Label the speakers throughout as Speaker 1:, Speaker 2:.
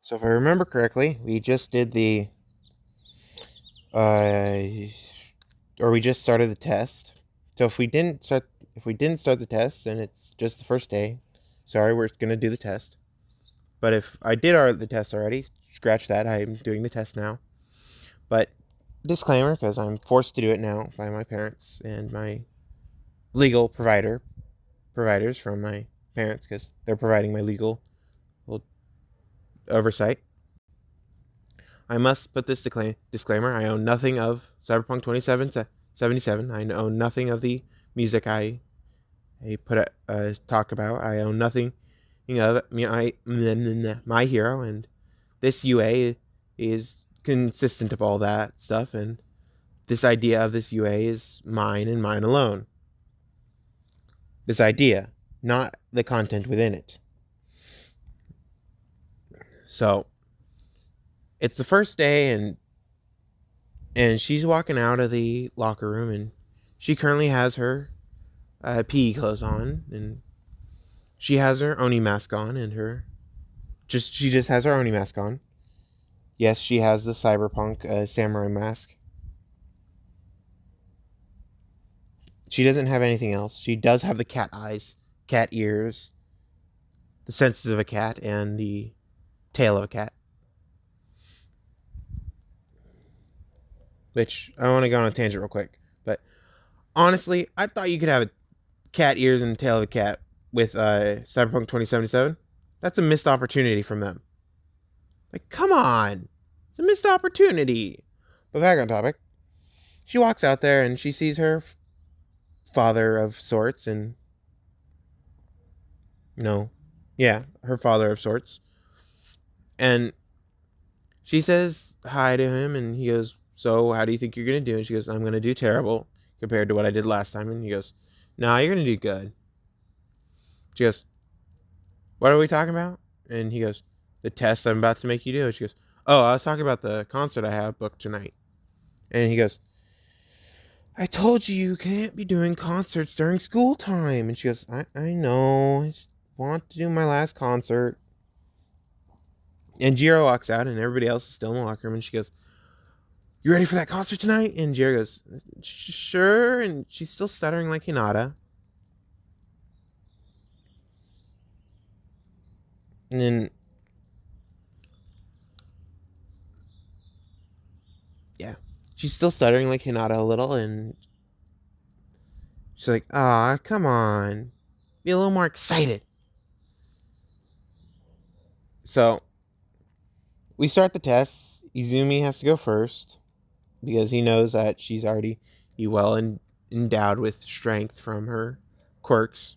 Speaker 1: So if I remember correctly, we just did the, uh, or we just started the test. So if we didn't start the test, then it's just the first day. Sorry, we're gonna do the test. But if I did the test already, scratch that. I'm doing the test now. But disclaimer, because I'm forced to do it now by my parents and my legal providers from my parents, because they're providing my legal oversight. I must put this disclaimer. I own nothing of Cyberpunk 2077. I own nothing of the music I talk about. I own nothing of my hero, and this UA is consistent of all that stuff, and this idea of this UA is mine and mine alone. This idea, not the content within it. So it's the first day, and she's walking out of the locker room, and she currently has her PE clothes on, and she has her Oni mask on, and she just has her Oni mask on. Yes, she has the cyberpunk samurai mask. She doesn't have anything else. She does have the cat eyes, cat ears, the senses of a cat, and the tail of a cat. Which I want to go on a tangent real quick, but honestly, I thought you could have a cat ears and tail of a cat with Cyberpunk 2077. That's a missed opportunity from them. Like, come on, it's a missed opportunity. But back on topic, she walks out there and she sees her father of sorts, and no, yeah, her father of sorts, and she says hi to him, and he goes, "So, how do you think you're gonna do?" And she goes, "I'm gonna do terrible compared to what I did last time." And he goes, "Nah, you're gonna do good." She goes, "What are we talking about?" And he goes, "The test I'm about to make you do." And she goes, "Oh, I was talking about the concert I have booked tonight." And he goes, "I told you you can't be doing concerts during school time." And she goes, I know. I just want to do my last concert. And Jiro walks out, and everybody else is still in the locker room. And she goes, "You ready for that concert tonight?" And Jiro goes, "Sure." And she's still stuttering like Hinata. And then, yeah, she's still stuttering like Hinata a little. And she's like, "Ah, come on. Be a little more excited." So we start the tests. Izumi has to go first because he knows that she's already endowed with strength from her quirks,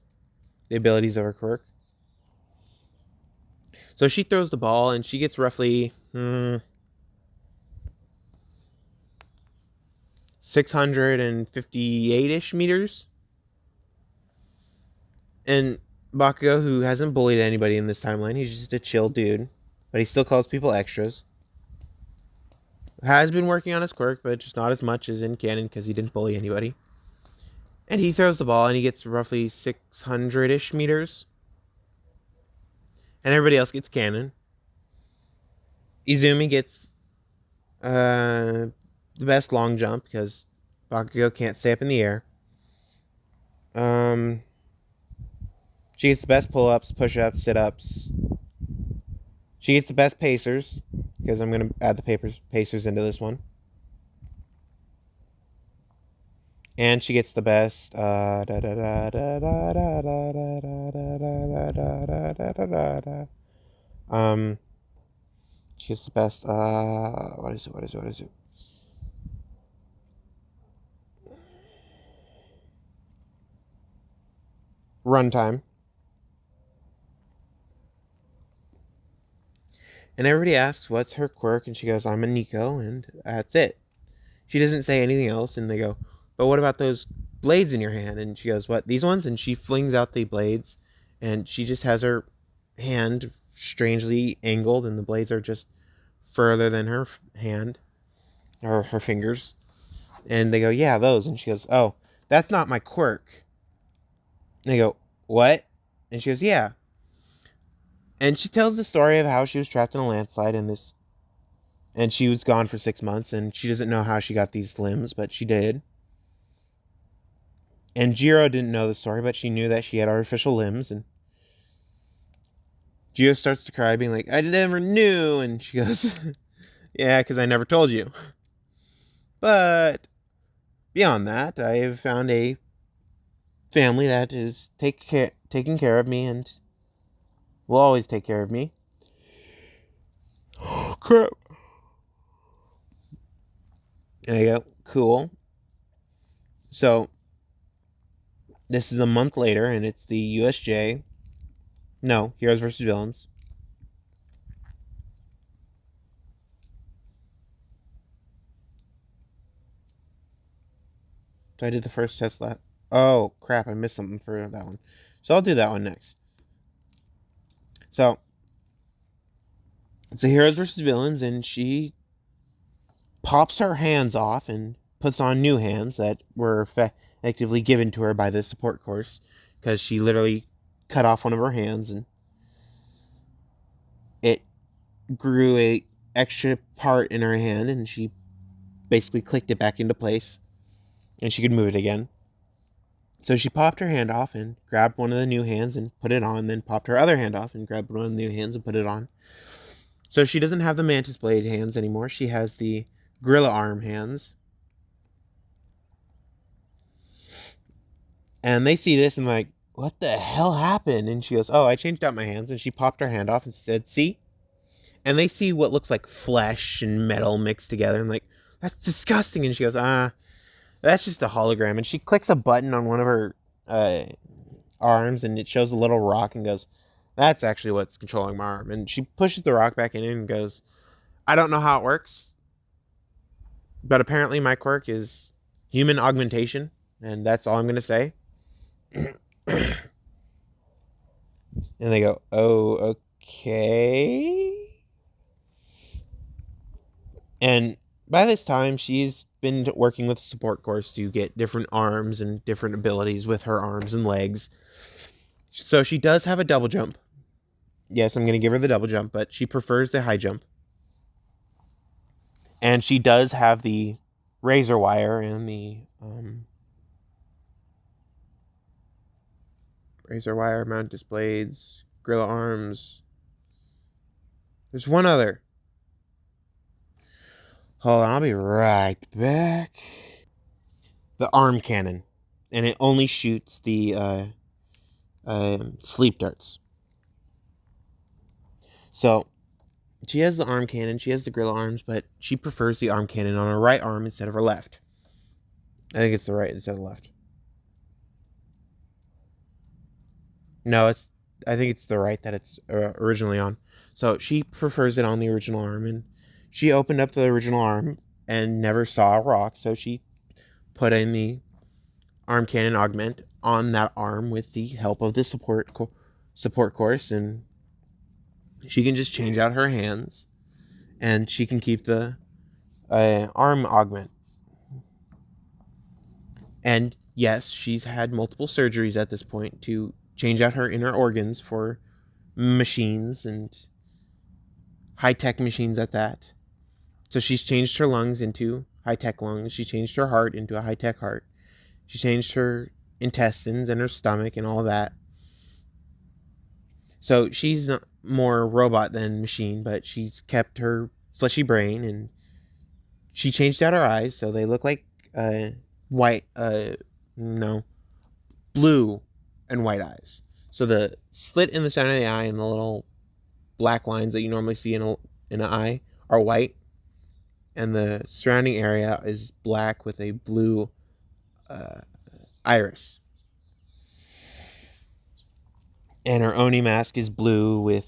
Speaker 1: the abilities of her quirk. So she throws the ball and she gets roughly 658-ish meters. And Bakugo, who hasn't bullied anybody in this timeline, he's just a chill dude, but he still calls people extras. Has been working on his quirk, but just not as much as in canon because he didn't bully anybody. And he throws the ball and he gets roughly 600-ish meters. And everybody else gets cannon. Izumi gets the best long jump because Bakugo can't stay up in the air. She gets the best pull-ups, push-ups, sit-ups. She gets the best pacers because I'm going to add the pacers into this one. And she gets the best she gets the best what is it? Runtime. And everybody asks what's her quirk, and she goes, "I'm a Nico," and that's it. She doesn't say anything else, and they go, "But what about those blades in your hand?" And she goes, "What, these ones?" And she flings out the blades, and she just has her hand strangely angled, and the blades are just further than her hand, or her fingers. And they go, "Yeah, those." And she goes, "Oh, that's not my quirk." And they go, "What?" And she goes, "Yeah." And she tells the story of how she was trapped in a landslide and she was gone for 6 months, and she doesn't know how she got these limbs, but she did. And Jiro didn't know the story, but she knew that she had artificial limbs, and Jiro starts to cry, being like, I never knew, and she goes, yeah, because I never told you. But beyond that, I have found a family that is taking care of me and will always take care of me. Oh, crap. There you go. Cool. So, this is a month later, and it's the USJ. No, Heroes vs. Villains. So I did the first test lap. Oh, crap, I missed something for that one. So I'll do that one next. So, it's the Heroes vs. Villains, and she pops her hands off and puts on new hands that were effectively given to her by the support course, because she literally cut off one of her hands and it grew a extra part in her hand, and she basically clicked it back into place and she could move it again. So she popped her hand off and grabbed one of the new hands and put it on, then popped her other hand off and grabbed one of the new hands and put it on. So she doesn't have the mantis blade hands anymore. She has the gorilla arm hands. And they see this and like, what the hell happened? And she goes, oh, I changed out my hands. And she popped her hand off and said, see? And they see what looks like flesh and metal mixed together and like, that's disgusting. And she goes, that's just a hologram. And she clicks a button on one of her arms and it shows a little rock and goes, that's actually what's controlling my arm. And she pushes the rock back in and goes, I don't know how it works, but apparently my quirk is human augmentation. And that's all I'm going to say. And they go, oh, okay. And by this time, she's been working with the support course to get different arms and different abilities with her arms and legs. So she does have a double jump. Yes, I'm going to give her the double jump, but she prefers the high jump. And she does have the razor wire and the razor wire, mantis blades, gorilla arms. There's one other. Hold on, I'll be right back. The arm cannon. And it only shoots the sleep darts. So, she has the arm cannon, she has the gorilla arms, but she prefers the arm cannon on her right arm instead of her left. I think it's the right instead of the left. No, I think it's the right that it's originally on. So she prefers it on the original arm, and she opened up the original arm and never saw a rock, so she put in the arm cannon augment on that arm with the help of the support course, and she can just change out her hands, and she can keep the arm augment. And yes, she's had multiple surgeries at this point to change out her inner organs for machines and high-tech machines at that. So she's changed her lungs into high-tech lungs. She changed her heart into a high-tech heart. She changed her intestines and her stomach and all that. So she's not more robot than machine, but she's kept her fleshy brain, and she changed out her eyes so they look like blue and white eyes. So the slit in the center of the eye and the little black lines that you normally see in an eye are white, and the surrounding area is black with a blue iris. And her Oni mask is blue with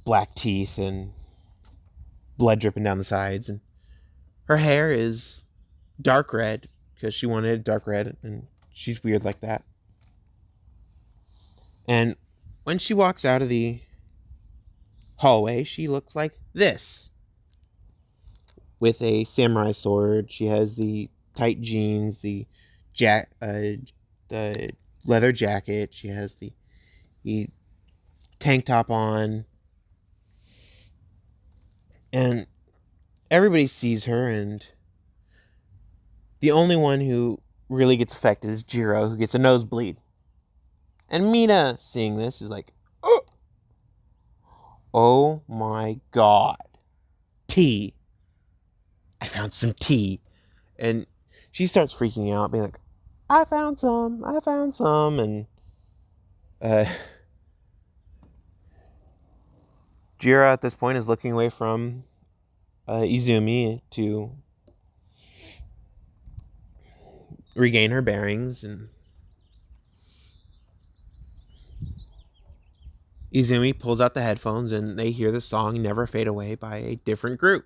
Speaker 1: black teeth and blood dripping down the sides. And her hair is dark red because she wanted dark red, and she's weird like that. And when she walks out of the hallway, she looks like this. With a samurai sword, she has the tight jeans, the leather jacket, she has the tank top on, And everybody sees her, and the only one who really gets affected is Jiro, who gets a nosebleed. And Mina, seeing this, is like, oh my god, tea. I found some tea. And she starts freaking out, being like, I found some. And uh, Jiro at this point is looking away from Izumi to regain her bearings, and Izumi pulls out the headphones, and they hear the song Never Fade Away by a different group.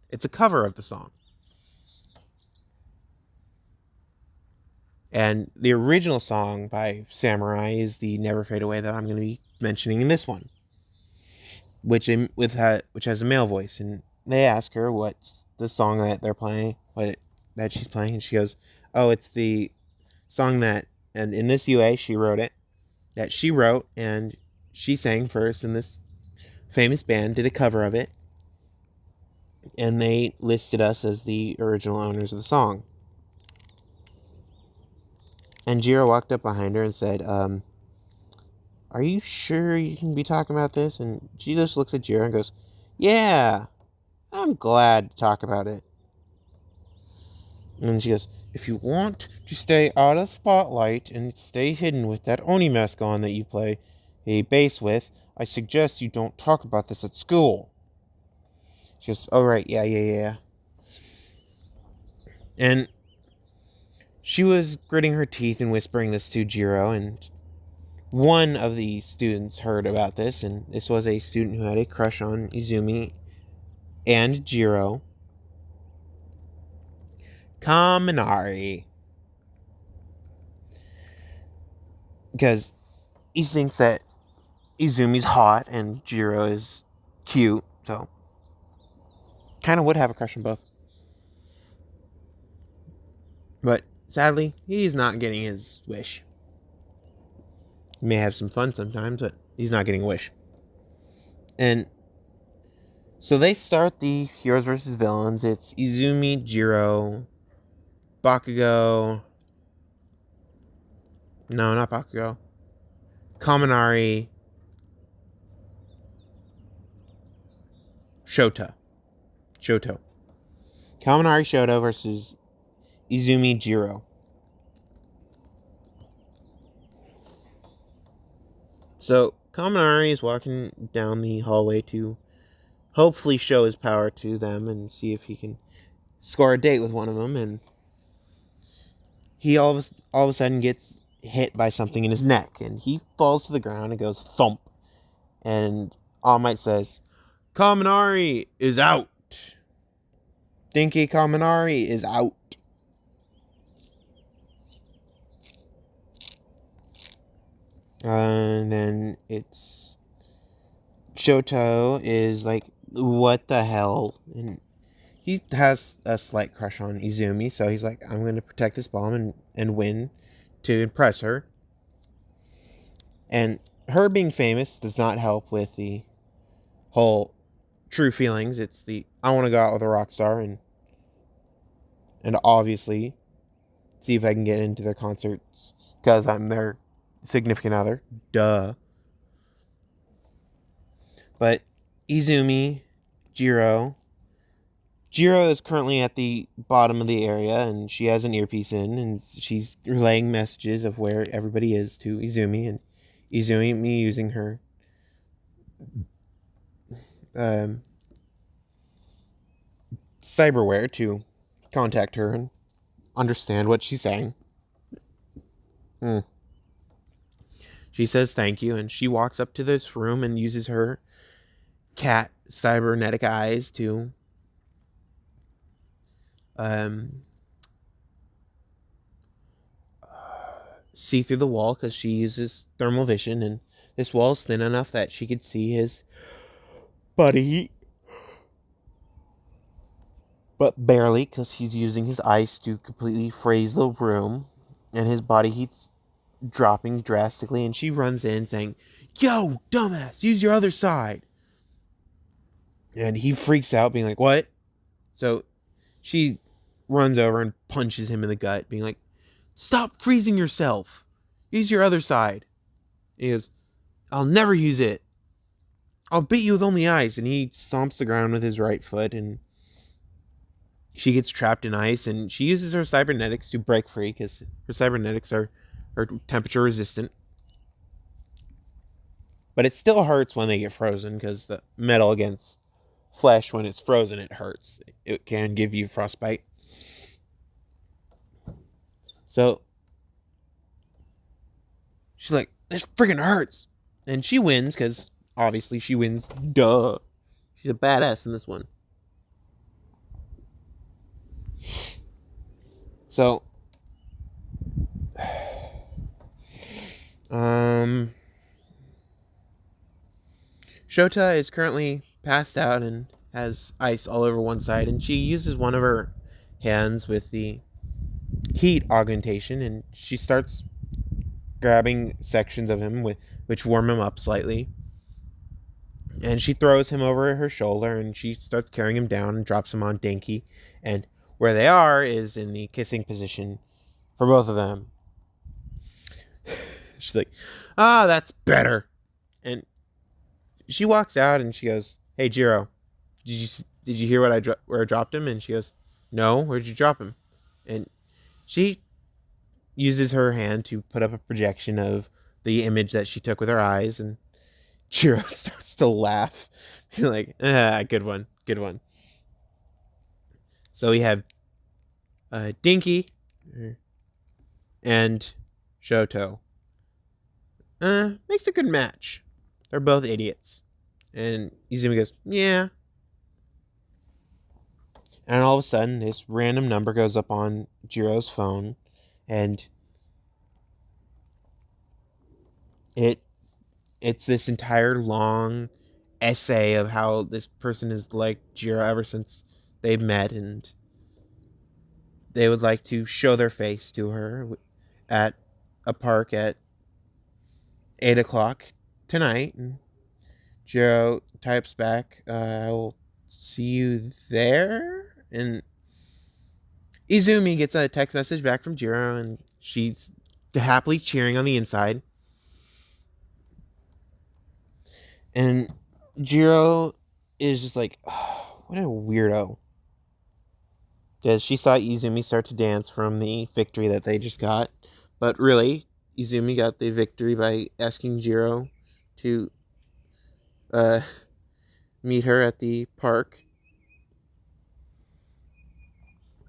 Speaker 1: It's a cover of the song. And the original song by Samurai is the Never Fade Away that I'm going to be mentioning in this one, which has a male voice. And they ask her what's the song that they're playing, that she's playing, and she goes, oh, it's the song that, and in this UA she wrote it, that she wrote, and she sang first, and this famous band did a cover of it, and they listed us as the original owners of the song. And Jiro walked up behind her and said, are you sure you can be talking about this? And she just looks at Jiro and goes, yeah, I'm glad to talk about it. And she goes, if you want to stay out of the spotlight and stay hidden with that Oni mask on that you play a bass with, I suggest you don't talk about this at school. She goes, oh, right, yeah. And she was gritting her teeth and whispering this to Jiro, and one of the students heard about this, and this was a student who had a crush on Izumi and Jiro. Kaminari. Because he thinks that Izumi's hot and Jiro is cute, so kind of would have a crush on both. But sadly, he's not getting his wish. He may have some fun sometimes, but he's not getting a wish. And so they start the Heroes vs. Villains. It's Izumi, Jiro, Bakugo. No, not Bakugo. Kaminari. Shoto. Kaminari Shoto versus Izumi Jiro. So Kaminari is walking down the hallway to hopefully show his power to them and see if he can score a date with one of them. And he all of a sudden gets hit by something in his neck, and he falls to the ground and goes thump. And All Might says, Kaminari is out. Dinky Kaminari is out. And then it's Shoto is like, what the hell? And he has a slight crush on Izumi, so he's like, I'm going to protect this bomb and win to impress her. And her being famous does not help with the whole true feelings. It's the, I want to go out with a rock star and obviously see if I can get into their concerts because I'm their significant other. Duh. But Izumi, Jiro is currently at the bottom of the area, and she has an earpiece in, and she's relaying messages of where everybody is to Izumi, and Izumi using her cyberware to contact her and understand what she's saying. She says thank you, and she walks up to this room and uses her cat cybernetic eyes to see through the wall, because she uses thermal vision, and this wall is thin enough that she could see his body heat, but barely, because he's using his ice to completely freeze the room, and his body heat's dropping drastically. And she runs in saying, yo, dumbass, use your other side. And he freaks out, being like, what? So she runs over and punches him in the gut, being like, stop freezing yourself. Use your other side. And he goes, I'll never use it. I'll beat you with only ice. And he stomps the ground with his right foot, and she gets trapped in ice, and she uses her cybernetics to break free because her cybernetics are temperature resistant. But it still hurts when they get frozen because the metal against flesh, when it's frozen, it hurts. It can give you frostbite. So she's like, this freaking hurts. And she wins because obviously she wins. Duh. She's a badass in this one. So, Shota is currently passed out and has ice all over one side, and she uses one of her hands with the heat augmentation, and she starts grabbing sections of him which warm him up slightly. And she throws him over her shoulder, and she starts carrying him down and drops him on Dinky. And where they are is in the kissing position for both of them. She's like, that's better. And she walks out and she goes, hey, Jiro, did you hear where I dropped him? And she goes, no, where'd you drop him? And she uses her hand to put up a projection of the image that she took with her eyes, and Jiro starts to laugh. You're like, good one. So we have Dinky and Shoto. Makes a good match. They're both idiots. And Izumi goes, yeah. And all of a sudden, this random number goes up on Jiro's phone, and it's this entire long essay of how this person is like Jiro ever since they met, and they would like to show their face to her at a park at 8 o'clock tonight. And Jiro types back, I will see you there. And Izumi gets a text message back from Jiro, and she's happily cheering on the inside. And Jiro is just like, oh, what a weirdo. Because she saw Izumi start to dance from the victory that they just got. But really, Izumi got the victory by asking Jiro to meet her at the park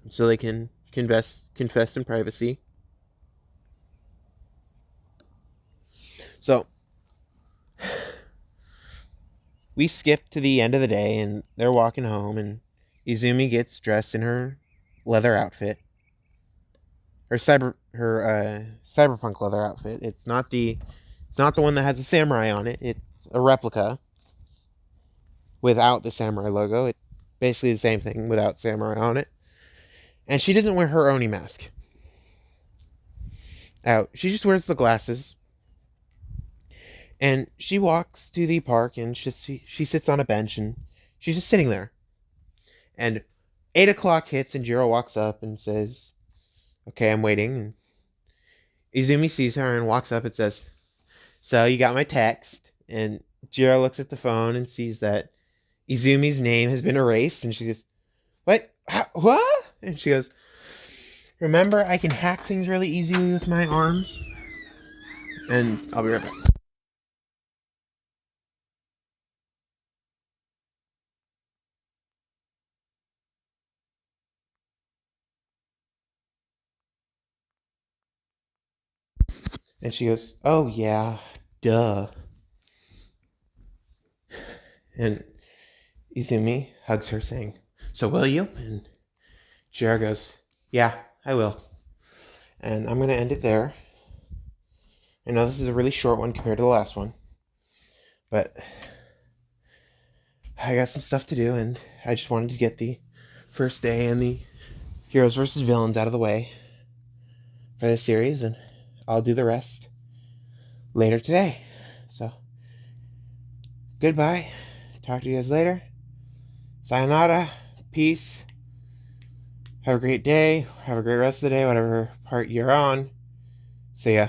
Speaker 1: so they can confess in privacy. So we skip to the end of the day, and they're walking home, and Izumi gets dressed in her leather outfit. Her cyberpunk leather outfit. It's not the one that has a samurai on it. It's a replica without the samurai logo. It's basically the same thing without samurai on it. And she doesn't wear her Oni mask out. She just wears the glasses. And she walks to the park, and she sits on a bench, and she's just sitting there. And 8 o'clock hits, and Jiro walks up and says, okay, I'm waiting. And Izumi sees her and walks up and says, so you got my text? And Jiro looks at the phone and sees that Izumi's name has been erased, and she goes, what? What? And she goes, remember, I can hack things really easily with my arms? And I'll be right back. And she goes, oh yeah, duh. And Izumi hugs her, saying, so will you? And Jiro goes, yeah, I will. And I'm going to end it there. I know this is a really short one compared to the last one, but I got some stuff to do, and I just wanted to get the first day and the heroes versus villains out of the way for this series, and I'll do the rest later today. So, goodbye. Talk to you guys later. sayonara, peace, have a great day, have a great rest of the day, whatever part you're on. See ya.